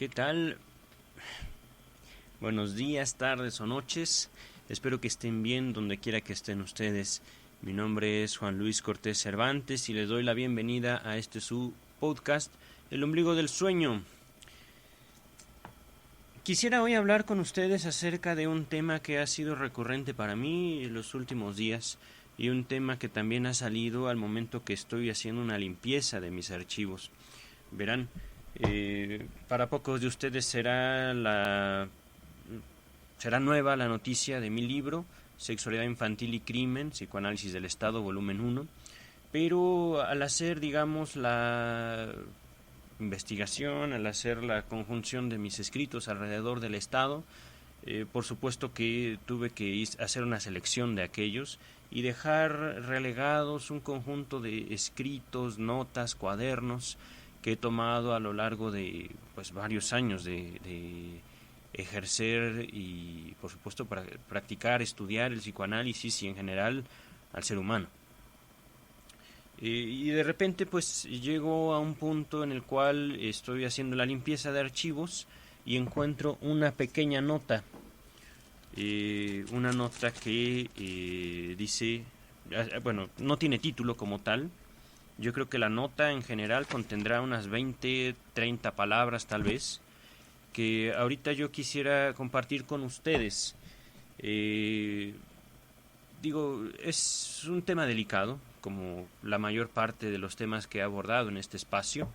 ¿Qué tal? Buenos días, tardes o noches. Espero que estén bien donde quiera que estén ustedes. Mi nombre es Juan Luis Cortés Cervantes y les doy la bienvenida a su podcast, El Ombligo del Sueño. Quisiera hoy hablar con ustedes acerca de un tema que ha sido recurrente para mí en los últimos días y un tema que también ha salido al momento que estoy haciendo una limpieza de mis archivos. Verán, para pocos de ustedes será nueva la noticia de mi libro, Sexualidad Infantil y Crimen, Psicoanálisis del Estado, volumen 1, pero al hacer, digamos, la investigación, al hacer la conjunción de mis escritos alrededor del Estado, por supuesto que tuve que hacer una selección de aquellos y dejar relegados un conjunto de escritos, notas, cuadernos que he tomado a lo largo de varios años de ejercer y por supuesto para practicar, estudiar el psicoanálisis y en general al ser humano. Y de repente pues llego a un punto en el cual estoy haciendo la limpieza de archivos y encuentro una pequeña nota, una nota que dice, bueno, no tiene título como tal. Yo creo que la nota en general contendrá unas 20, 30 palabras tal vez, que ahorita yo quisiera compartir con ustedes. Es un tema delicado, como la mayor parte de los temas que he abordado en este espacio,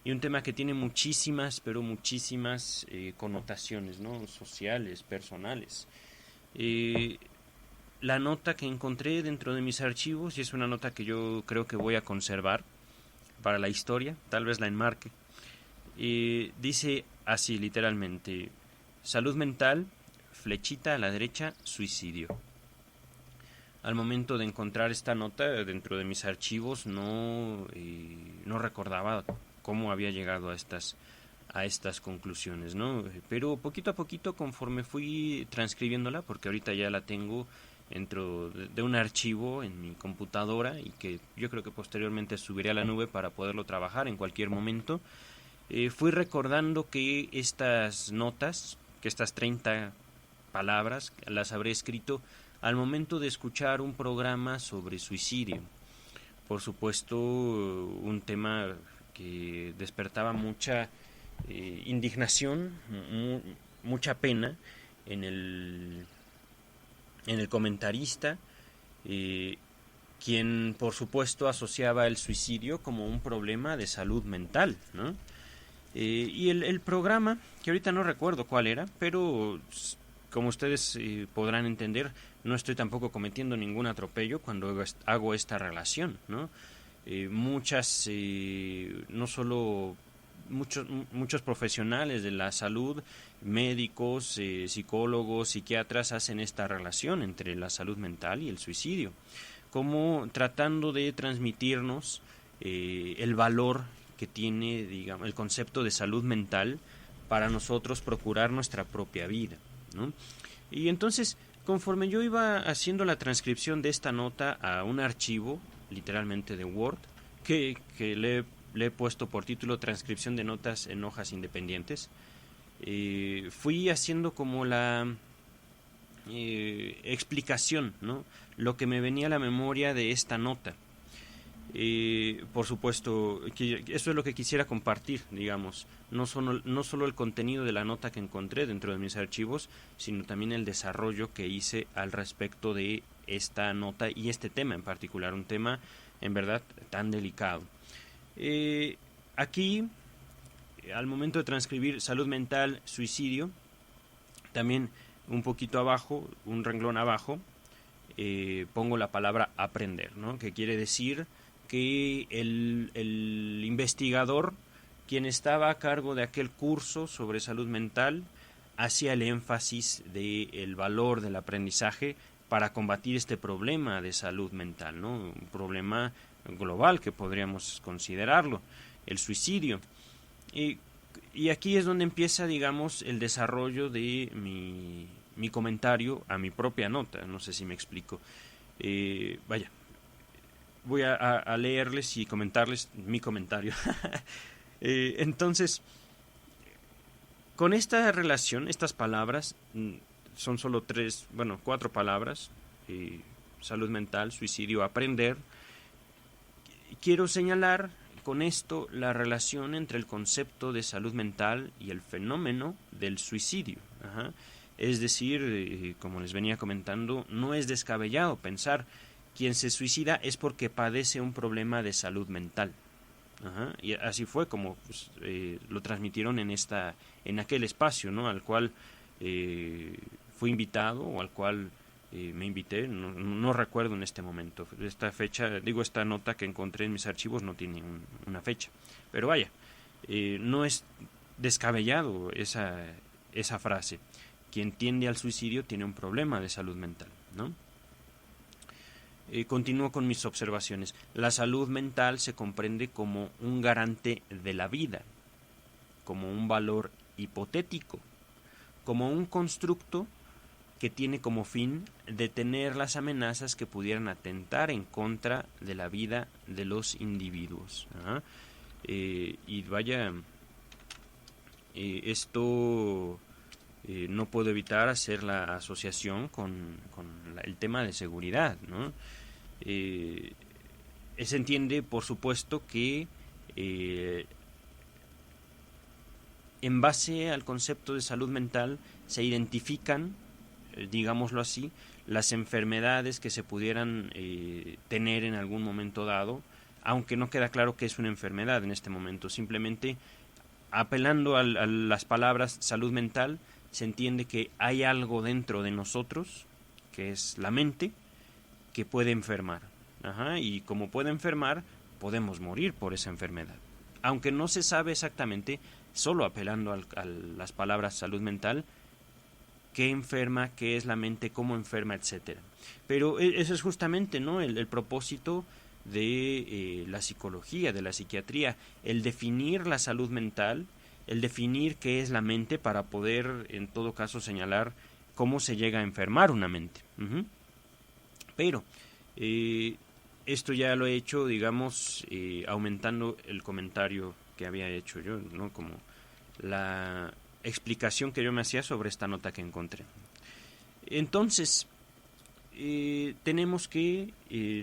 y un tema que tiene muchísimas, pero muchísimas connotaciones, ¿no? Sociales, personales. La nota que encontré dentro de mis archivos, y es una nota que yo creo que voy a conservar para la historia, tal vez la enmarque, dice así literalmente: salud mental, flechita a la derecha, suicidio. Al momento de encontrar esta nota dentro de mis archivos no recordaba cómo había llegado a estas conclusiones, ¿no? Pero poquito a poquito, conforme fui transcribiéndola, porque ahorita ya la tengo dentro de un archivo en mi computadora y que yo creo que posteriormente subiré a la nube para poderlo trabajar en cualquier momento, fui recordando que estas notas, que estas 30 palabras, las habré escrito al momento de escuchar un programa sobre suicidio. Por supuesto, un tema que despertaba mucha indignación, mucha pena en el comentarista, quien por supuesto asociaba el suicidio como un problema de salud mental, ¿no? Y el programa, que ahorita no recuerdo cuál era, pero como ustedes podrán entender, no estoy tampoco cometiendo ningún atropello cuando hago esta relación, ¿no? No solo muchos profesionales de la salud, médicos, psicólogos, psiquiatras, hacen esta relación entre la salud mental y el suicidio, como tratando de transmitirnos el valor que tiene, digamos, el concepto de salud mental para nosotros procurar nuestra propia vida, ¿no? Y entonces, conforme yo iba haciendo la transcripción de esta nota a un archivo, literalmente de Word, que le he puesto por título Transcripción de notas en hojas independientes, fui haciendo como la explicación, ¿no? Lo que me venía a la memoria de esta nota. Por supuesto, eso es lo que quisiera compartir, digamos, no solo el contenido de la nota que encontré dentro de mis archivos, sino también el desarrollo que hice al respecto de esta nota y este tema en particular, un tema en verdad tan delicado. Aquí, al momento de transcribir salud mental, suicidio, también un poquito abajo, un renglón abajo, pongo la palabra aprender, ¿no? Que quiere decir que el investigador, quien estaba a cargo de aquel curso sobre salud mental, hacía el énfasis del valor del aprendizaje para combatir este problema de salud mental, ¿no? Un problema global que podríamos considerarlo, el suicidio. Y aquí es donde empieza, digamos, el desarrollo de mi comentario a mi propia nota, no sé si me explico. Voy a leerles y comentarles mi comentario. Entonces, Con esta relación, estas palabras, son solo cuatro palabras: salud mental, suicidio, aprender. Quiero señalar con esto la relación entre el concepto de salud mental y el fenómeno del suicidio. Ajá. Es decir, como les venía comentando, no es descabellado pensar quien se suicida es porque padece un problema de salud mental. Ajá. Y así fue como lo transmitieron en aquel espacio, ¿no? Al cual fui invitado, o al cual me invité, no recuerdo en este momento. Esta nota que encontré en mis archivos no tiene una fecha. Pero vaya, no es descabellado esa frase. Quien tiende al suicidio tiene un problema de salud mental, ¿no? Continúo con mis observaciones. La salud mental se comprende como un garante de la vida, como un valor hipotético, como un constructo que tiene como fin detener las amenazas que pudieran atentar en contra de la vida de los individuos. Y vaya, esto no puedo evitar hacer la asociación con el tema de seguridad, ¿no? Se entiende, por supuesto, que en base al concepto de salud mental se identifican, digámoslo así, las enfermedades que se pudieran tener en algún momento dado, aunque no queda claro qué es una enfermedad en este momento. Simplemente apelando a las palabras salud mental, se entiende que hay algo dentro de nosotros, que es la mente, que puede enfermar. Y como puede enfermar, podemos morir por esa enfermedad. Aunque no se sabe exactamente, solo apelando a las palabras salud mental, qué enferma, qué es la mente, cómo enferma, etcétera. Pero eso es justamente, ¿no?, el propósito de la psicología, de la psiquiatría, el definir la salud mental, el definir qué es la mente para poder, en todo caso, señalar cómo se llega a enfermar una mente. Pero esto ya lo he hecho, digamos, aumentando el comentario que había hecho yo, ¿no?, como la explicación que yo me hacía sobre esta nota que encontré. Entonces, tenemos que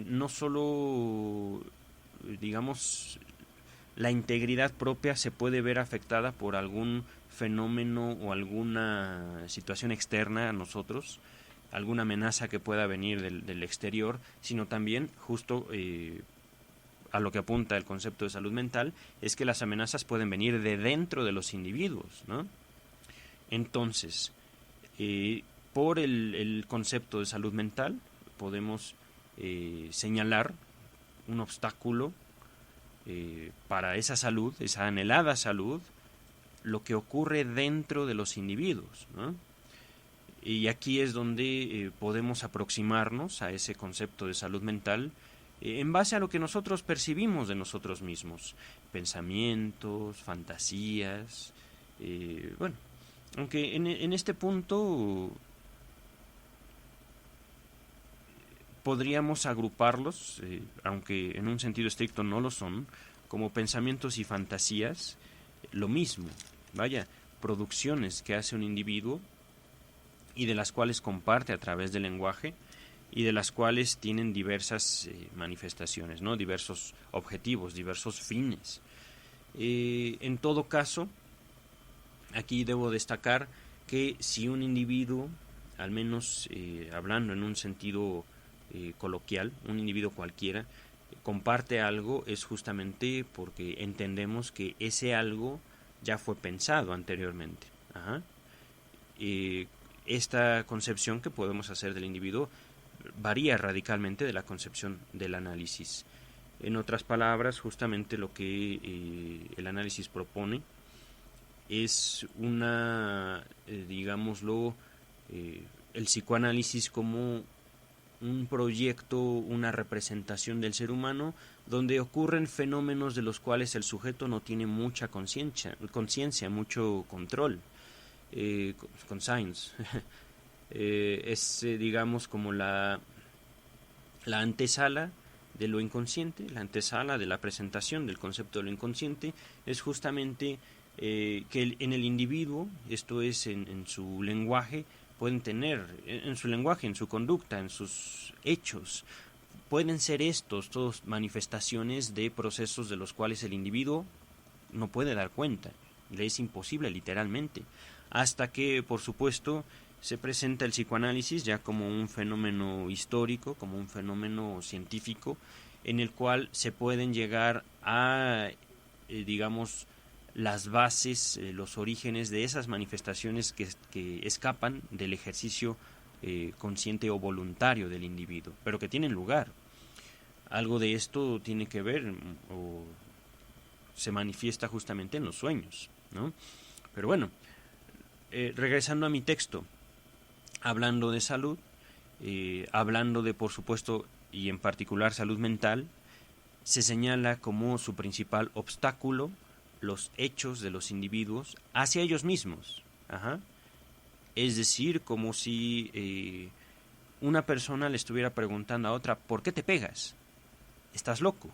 no solo, digamos, la integridad propia se puede ver afectada por algún fenómeno o alguna situación externa a nosotros, alguna amenaza que pueda venir del exterior, sino también, justo a lo que apunta el concepto de salud mental, es que las amenazas pueden venir de dentro de los individuos, ¿no? Entonces, por el concepto de salud mental podemos señalar un obstáculo para esa salud, esa anhelada salud, lo que ocurre dentro de los individuos, ¿no? Y aquí es donde podemos aproximarnos a ese concepto de salud mental en base a lo que nosotros percibimos de nosotros mismos, pensamientos, fantasías, bueno, aunque en este punto podríamos agruparlos, aunque en un sentido estricto no lo son, como pensamientos y fantasías, lo mismo, vaya, producciones que hace un individuo y de las cuales comparte a través del lenguaje y de las cuales tienen diversas manifestaciones, ¿no?, diversos objetivos, diversos fines. En todo caso, aquí debo destacar que si un individuo, al menos hablando en un sentido coloquial, un individuo cualquiera, comparte algo, es justamente porque entendemos que ese algo ya fue pensado anteriormente. Esta concepción que podemos hacer del individuo varía radicalmente de la concepción del análisis. En otras palabras, justamente lo que el análisis propone es digámoslo, el psicoanálisis como un proyecto, una representación del ser humano, donde ocurren fenómenos de los cuales el sujeto no tiene mucha conciencia, mucho control. Conscience. Es, digamos, como la antesala de lo inconsciente, la antesala de la presentación del concepto de lo inconsciente, es justamente en el individuo, esto es en su lenguaje, pueden tener, en su lenguaje, en su conducta, en sus hechos, pueden ser estos todos manifestaciones de procesos de los cuales el individuo no puede dar cuenta, le es imposible literalmente, hasta que, por supuesto, se presenta el psicoanálisis ya como un fenómeno histórico, como un fenómeno científico, en el cual se pueden llegar a, digamos, las bases, los orígenes de esas manifestaciones que escapan del ejercicio consciente o voluntario del individuo, pero que tienen lugar. Algo de esto tiene que ver o se manifiesta justamente en los sueños, ¿no? Pero bueno, regresando a mi texto, hablando de salud, hablando de, por supuesto, y en particular salud mental, se señala como su principal obstáculo los hechos de los individuos hacia ellos mismos. Ajá. Es decir, como si una persona le estuviera preguntando a otra, ¿por qué te pegas? Estás loco,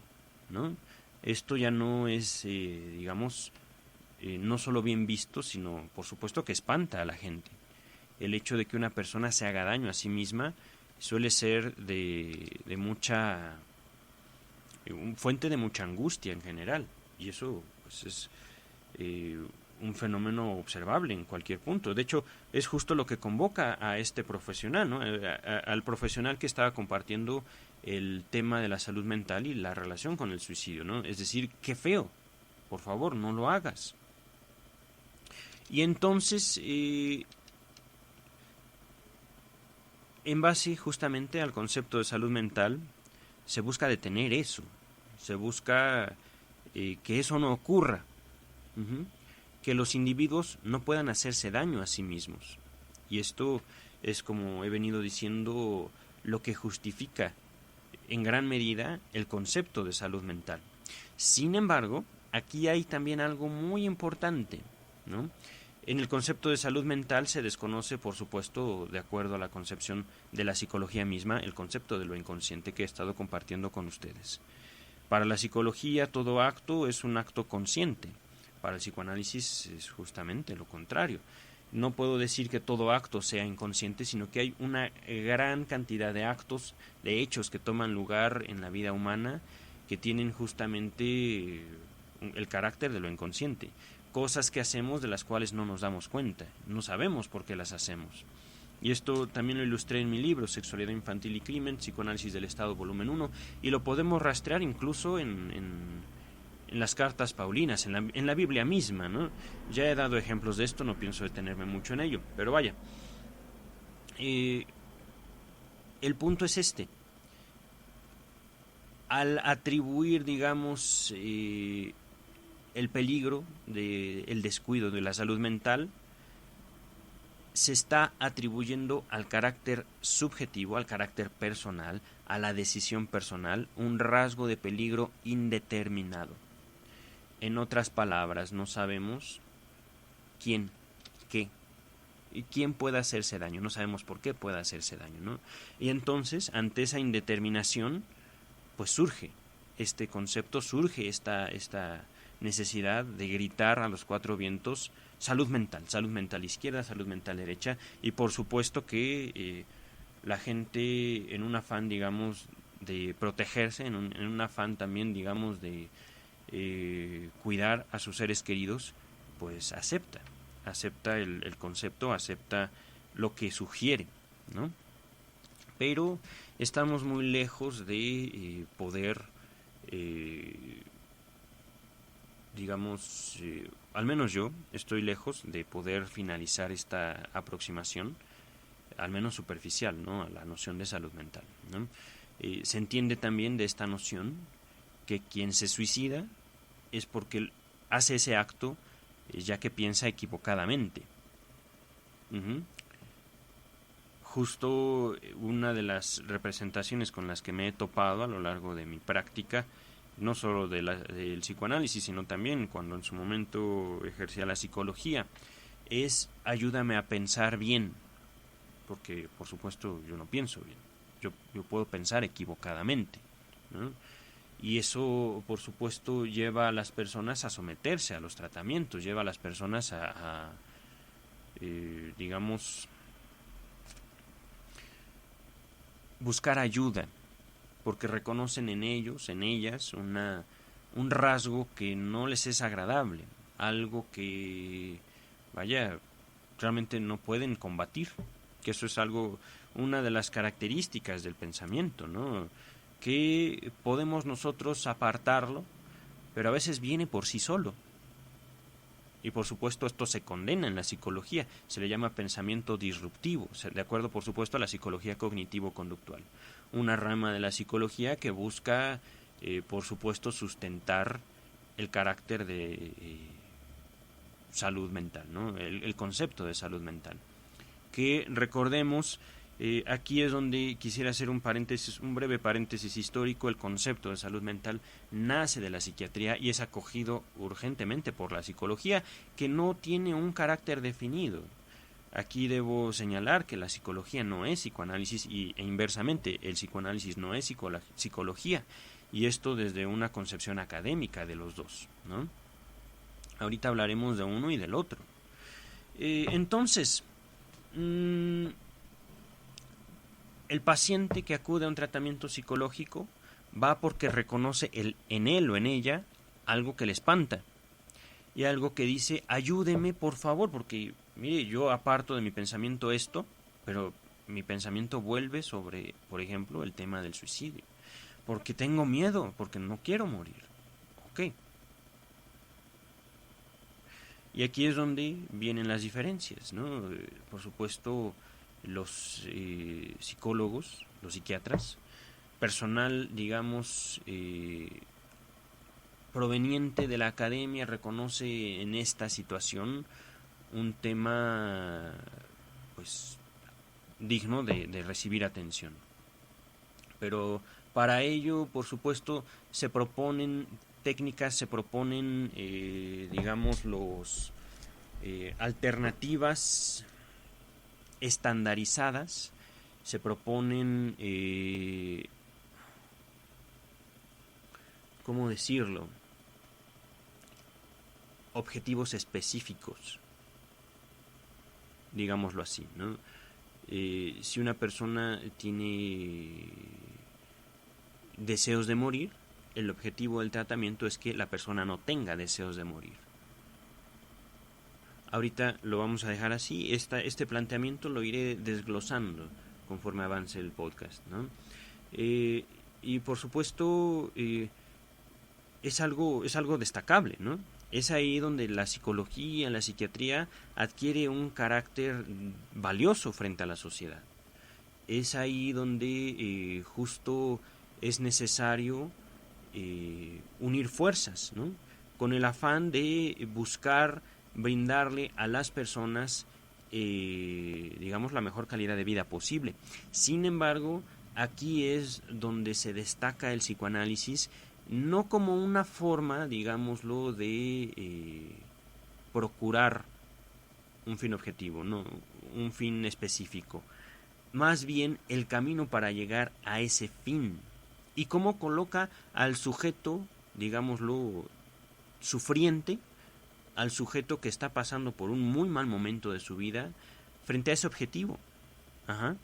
¿no? Esto ya no es, digamos, no solo bien visto, sino por supuesto que espanta a la gente. El hecho de que una persona se haga daño a sí misma suele ser de mucha fuente de mucha angustia en general, y eso pues es un fenómeno observable en cualquier punto. De hecho, es justo lo que convoca a este profesional, ¿no? Al profesional que estaba compartiendo el tema de la salud mental y la relación con el suicidio, ¿no? Es decir, qué feo, por favor, no lo hagas. Y entonces, en base justamente al concepto de salud mental, se busca detener eso, se busca que eso no ocurra, que los individuos no puedan hacerse daño a sí mismos. Y esto es, como he venido diciendo, lo que justifica en gran medida el concepto de salud mental. Sin embargo, aquí hay también algo muy importante, ¿no? En el concepto de salud mental se desconoce, por supuesto, de acuerdo a la concepción de la psicología misma, el concepto de lo inconsciente que he estado compartiendo con ustedes. Para la psicología, todo acto es un acto consciente. Para el psicoanálisis es justamente lo contrario. No puedo decir que todo acto sea inconsciente, sino que hay una gran cantidad de actos, de hechos que toman lugar en la vida humana que tienen justamente el carácter de lo inconsciente. Cosas que hacemos de las cuales no nos damos cuenta, no sabemos por qué las hacemos. Y esto también lo ilustré en mi libro, Sexualidad Infantil y Crimen, Psicoanálisis del Estado, volumen 1, y lo podemos rastrear incluso en las cartas paulinas, en la Biblia misma, ¿no? Ya he dado ejemplos de esto, no pienso detenerme mucho en ello, pero vaya. El punto es este. Al atribuir, digamos, el peligro del descuido de la salud mental, se está atribuyendo al carácter subjetivo, al carácter personal, a la decisión personal, un rasgo de peligro indeterminado. En otras palabras, no sabemos quién, qué, y quién puede hacerse daño, no sabemos por qué puede hacerse daño, ¿no? Y entonces, ante esa indeterminación, pues surge este concepto, surge esta necesidad de gritar a los cuatro vientos salud mental izquierda, salud mental derecha, y por supuesto que la gente en un afán, digamos, de protegerse, en un afán también, digamos, de cuidar a sus seres queridos, pues acepta el concepto, acepta lo que sugiere, ¿no? Pero estamos muy lejos de poder, digamos, al menos yo estoy lejos de poder finalizar esta aproximación, al menos superficial, ¿no?, a la noción de salud mental, ¿no? Se entiende también de esta noción que quien se suicida es porque hace ese acto ya que piensa equivocadamente. Justo una de las representaciones con las que me he topado a lo largo de mi práctica, no solo del psicoanálisis, sino también cuando en su momento ejercía la psicología, es ayúdame a pensar bien, porque por supuesto yo no pienso bien, yo puedo pensar equivocadamente, ¿no? Y eso, por supuesto, lleva a las personas a someterse a los tratamientos, lleva a las personas digamos, buscar ayuda, porque reconocen en ellos, en ellas, un rasgo que no les es agradable, algo que, vaya, realmente no pueden combatir, que eso es algo, una de las características del pensamiento, ¿no? Que podemos nosotros apartarlo, pero a veces viene por sí solo. Y por supuesto esto se condena en la psicología, se le llama pensamiento disruptivo, de acuerdo por supuesto a la psicología cognitivo-conductual, una rama de la psicología que busca, por supuesto, sustentar el carácter de salud mental, ¿no? El concepto de salud mental. Que recordemos, aquí es donde quisiera hacer un paréntesis, un breve paréntesis histórico. El concepto de salud mental nace de la psiquiatría y es acogido urgentemente por la psicología, que no tiene un carácter definido. Aquí debo señalar que la psicología no es psicoanálisis e inversamente, el psicoanálisis no es psicología, y esto desde una concepción académica de los dos, ¿no? Ahorita hablaremos de uno y del otro. Entonces, el paciente que acude a un tratamiento psicológico va porque reconoce en él o en ella algo que le espanta y algo que dice: ayúdeme por favor, porque mire, yo aparto de mi pensamiento esto, pero mi pensamiento vuelve sobre, por ejemplo, el tema del suicidio, porque tengo miedo, porque no quiero morir. Ok. Y aquí es donde vienen las diferencias, ¿no? Por supuesto, los psicólogos, los psiquiatras, personal, digamos, proveniente de la academia, reconoce en esta situación un tema, pues, digno de recibir atención. Pero para ello, por supuesto, se proponen técnicas, se proponen, digamos, alternativas estandarizadas, se proponen, ¿cómo decirlo?, objetivos específicos, digámoslo así, ¿no? Si una persona tiene deseos de morir, el objetivo del tratamiento es que la persona no tenga deseos de morir. Ahorita lo vamos a dejar así, este planteamiento lo iré desglosando conforme avance el podcast, ¿no? Y por supuesto, es algo destacable, ¿no? Es ahí donde la psicología, la psiquiatría adquiere un carácter valioso frente a la sociedad. Es ahí donde justo es necesario unir fuerzas, ¿no? Con el afán de buscar brindarle a las personas, digamos, la mejor calidad de vida posible. Sin embargo, aquí es donde se destaca el psicoanálisis, no como una forma, digámoslo, de procurar un fin objetivo, no un fin específico, más bien el camino para llegar a ese fin, y cómo coloca al sujeto, digámoslo, sufriente, al sujeto que está pasando por un muy mal momento de su vida frente a ese objetivo. Ajá.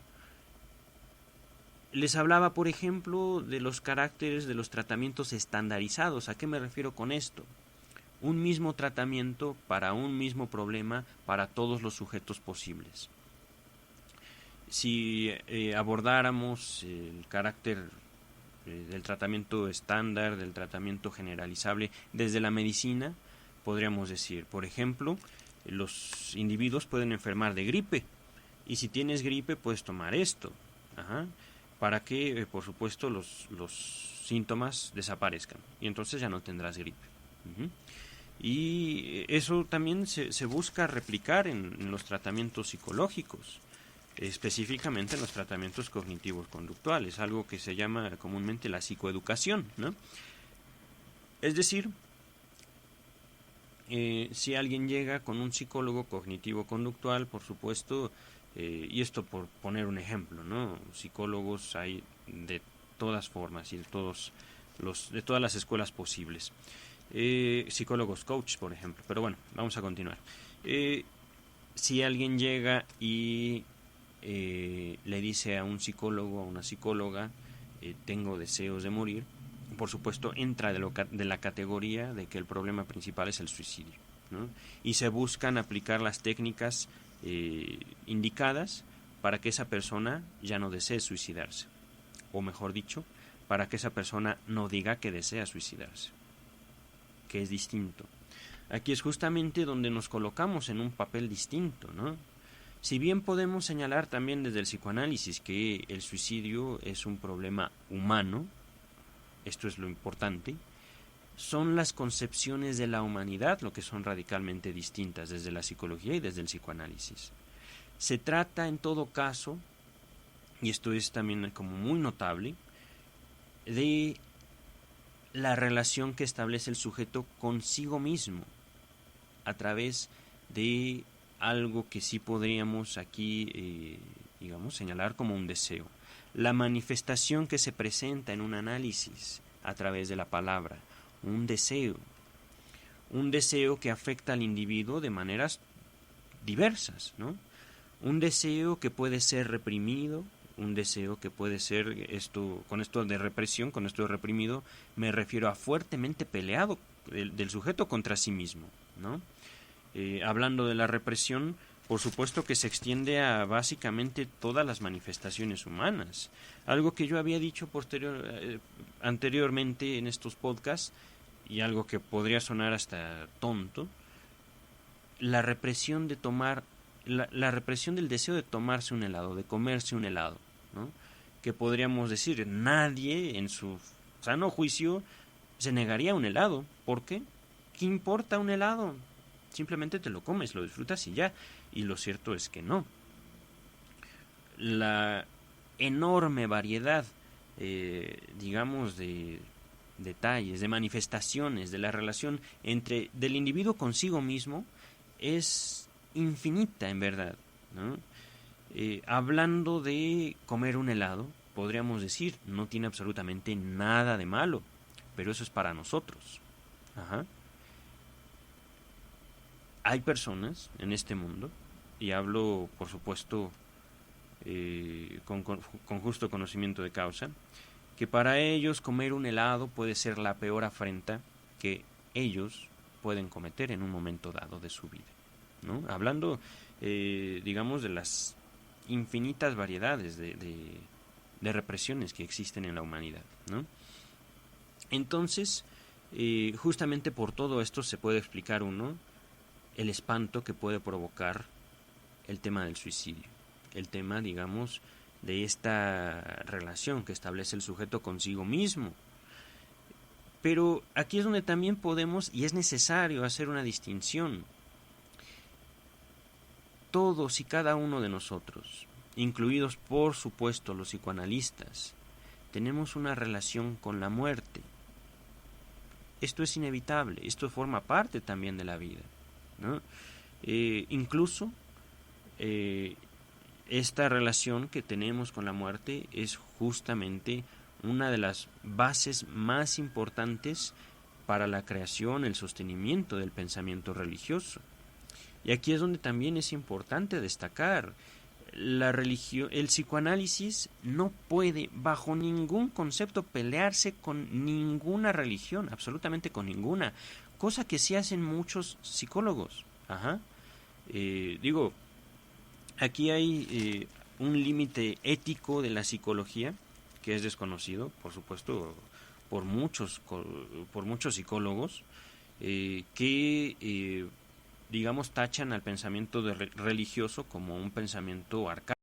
Les hablaba, por ejemplo, de los caracteres de los tratamientos estandarizados. ¿A qué me refiero con esto? Un mismo tratamiento para un mismo problema para todos los sujetos posibles. Si abordáramos el carácter del tratamiento estándar, del tratamiento generalizable desde la medicina, podríamos decir, por ejemplo, los individuos pueden enfermar de gripe, y si tienes gripe puedes tomar esto, para que, por supuesto, los síntomas desaparezcan, y entonces ya no tendrás gripe. Y eso también se busca replicar en los tratamientos psicológicos, específicamente en los tratamientos cognitivos conductuales, algo que se llama comúnmente la psicoeducación, ¿no? Es decir, si alguien llega con un psicólogo cognitivo-conductual, por supuesto, y esto por poner un ejemplo, ¿no? Psicólogos hay de todas formas y de todos de todas las escuelas posibles. Psicólogos coach, por ejemplo. Pero bueno, vamos a continuar. Si alguien llega y le dice a un psicólogo o a una psicóloga, tengo deseos de morir, por supuesto entra de la categoría de que el problema principal es el suicidio, ¿no? Y se buscan aplicar las técnicas indicadas para que esa persona ya no desee suicidarse, o mejor dicho, para que esa persona no diga que desea suicidarse, que es distinto. Aquí es justamente donde nos colocamos en un papel distinto, ¿no? Si bien podemos señalar también desde el psicoanálisis que el suicidio es un problema humano, esto es lo importante, son las concepciones de la humanidad lo que son radicalmente distintas desde la psicología y desde el psicoanálisis. Se trata en todo caso, y esto es también como muy notable, de la relación que establece el sujeto consigo mismo a través de algo que sí podríamos aquí, digamos, señalar como un deseo. La manifestación que se presenta en un análisis a través de la palabra, un deseo que afecta al individuo de maneras diversas, ¿no? Un deseo que puede ser reprimido, un deseo que puede ser, con esto de represión, con esto de reprimido, me refiero a fuertemente peleado del sujeto contra sí mismo, ¿no? Hablando de la represión, por supuesto que se extiende a básicamente todas las manifestaciones humanas. Algo que yo había dicho anteriormente en estos podcasts, y algo que podría sonar hasta tonto, la represión de tomar, la represión del deseo de tomarse un helado, de comerse un helado, ¿no? Que podríamos decir, nadie en su sano juicio se negaría a un helado. ¿Por qué? ¿Qué importa un helado? Simplemente te lo comes, lo disfrutas y ya. Y lo cierto es que no. La enorme variedad, digamos, de detalles, de manifestaciones de la relación del individuo consigo mismo es infinita en verdad, ¿no? Hablando de comer un helado, podríamos decir, no tiene absolutamente nada de malo, pero eso es para nosotros. Ajá. Hay personas en este mundo, y hablo por supuesto con justo conocimiento de causa, que para ellos comer un helado puede ser la peor afrenta que ellos pueden cometer en un momento dado de su vida, ¿no? Hablando, digamos, de las infinitas variedades de represiones que existen en la humanidad, ¿no? Entonces, justamente por todo esto se puede explicar el espanto que puede provocar el tema del suicidio, el tema, digamos, de esta relación que establece el sujeto consigo mismo. Pero aquí es donde también podemos y es necesario hacer una distinción. Todos y cada uno de nosotros, incluidos por supuesto los psicoanalistas, tenemos una relación con la muerte. Esto es inevitable, esto forma parte también de la vida, ¿no? Incluso esta relación que tenemos con la muerte es justamente una de las bases más importantes para la creación, el sostenimiento del pensamiento religioso. Y aquí es donde también es importante destacar la religión, el psicoanálisis no puede bajo ningún concepto pelearse con ninguna religión, absolutamente con ninguna, cosa que sí hacen muchos psicólogos. Ajá. Digo, aquí hay un límite ético de la psicología que es desconocido, por supuesto, por muchos psicólogos que digamos tachan al pensamiento religioso como un pensamiento arcaico.